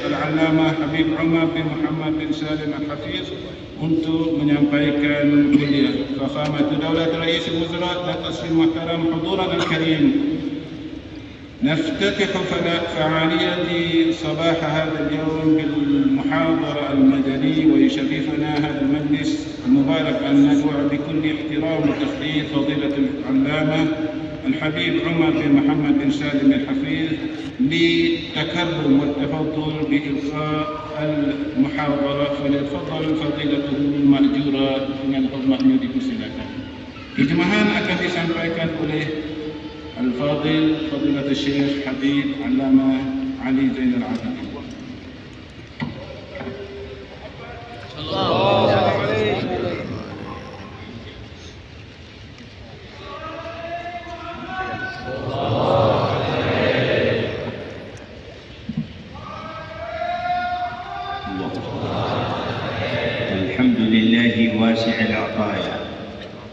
Al-Allamah Habib Umar bin Muhammad bin Salim Al-Hafiz untuk menyampaikan kuliah. Fakhamatu Daulat Rais Al-Wuzara dan Taslim Muhtaram Huduran Al-Karim, نفتتح فعالية صباح هذا اليوم بالمحاضرة المدني، ويشرفنا هذا المجلس المبارك أن ندعو بكل احترام وتقدير فضيلة العلامة الحبيب عمر بن محمد بن سالم الحفيظ للتكرم والتفضل بإلقاء المحاضرة، فليتفضل فضيلته المأجورة dengan hormatnya dipersilakan. Ijmahan akan disampaikan oleh الفاضل فضيلة الشيخ حبيب علامة علي زين العابدين. الله عليه. الحمد لله واسع العطايا.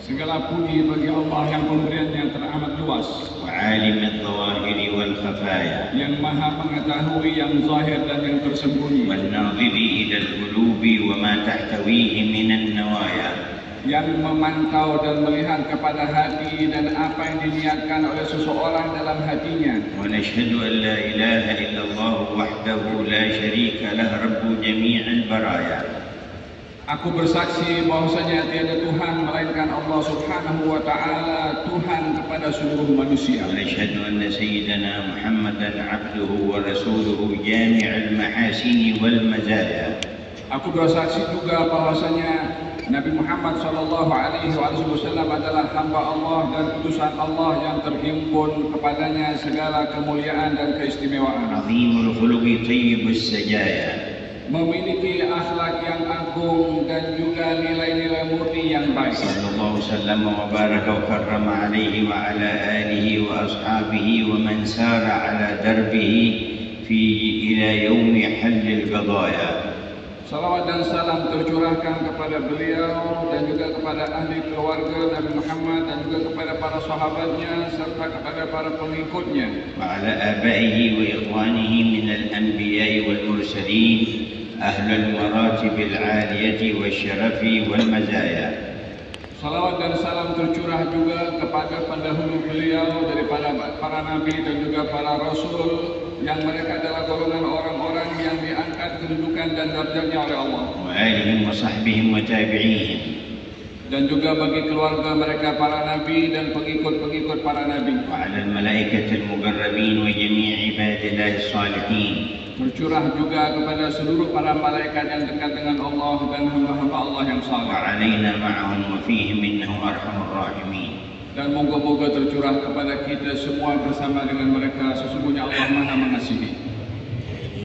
Segala puji bagi Allah yang pemberiannya teramat luas, وعالم الظواهر والخفايا، yang maha mengetahui yang zahir dan yang tersembunyi, والناظر إلى القلوب وما تحتويه من النوايا، yang memantau dan melihat kepada hati dan apa yang diniatkan oleh seseorang dalam hatinya. ونشهد أن لا إله إلا الله وحده لا شريك له رب جميع البرايا. Aku bersaksi bahwasanya tiada Tuhan melainkan Allah Subhanahu wa taala, Tuhan kepada seluruh manusia. ونشهد أن سيدنا محمدا عبده ورسوله جامع المحاسن والمزايا. Aku bersaksi juga bahwasanya Nabi Muhammad sallallahu alaihi wasallam adalah hamba Allah dan utusan Allah yang terhimpun kepadanya segala kemuliaan dan keistimewaan. عظيم الخلق طيب السجايا، memiliki akhlak yang agung dan juga nilai-nilai murni yang baik. صلى الله وسلم وبارك وكرم عليه وعلى آله وأصحابه ومن سار على دربه إلى يوم حل القضايا. Salawat dan salam tercurahkan kepada beliau dan juga kepada ahli keluarga Nabi Muhammad dan juga kepada para sahabatnya serta kepada para pengikutnya. وعلى آبائه وإخوانه من الأنبياء والمرسلين أهل المراتب العالية والشرف والمزايا. Salawat dan salam tercurah juga kepada pendahulu beliau daripada para nabi dan juga para rasul yang mereka adalah golongan orang-orang yang diangkat kedudukan dan darjatnya oleh Allah. وآلهم وصحبهم وتابعيهم. Dan juga bagi keluarga mereka para nabi dan pengikut-pengikut para nabi. وعلى الملائكة المقربين وجميع عباد الله الصالحين. Tercurah juga kepada seluruh para malaikat yang dekat dengan Allah dan hamba-hamba Allah yang saleh. وعلينا معهم وفيهم إنه أرحم الراحمين. Dan moga-moga tercurah kepada kita semua bersama dengan mereka, sesungguhnya Allah Maha Mengasihi.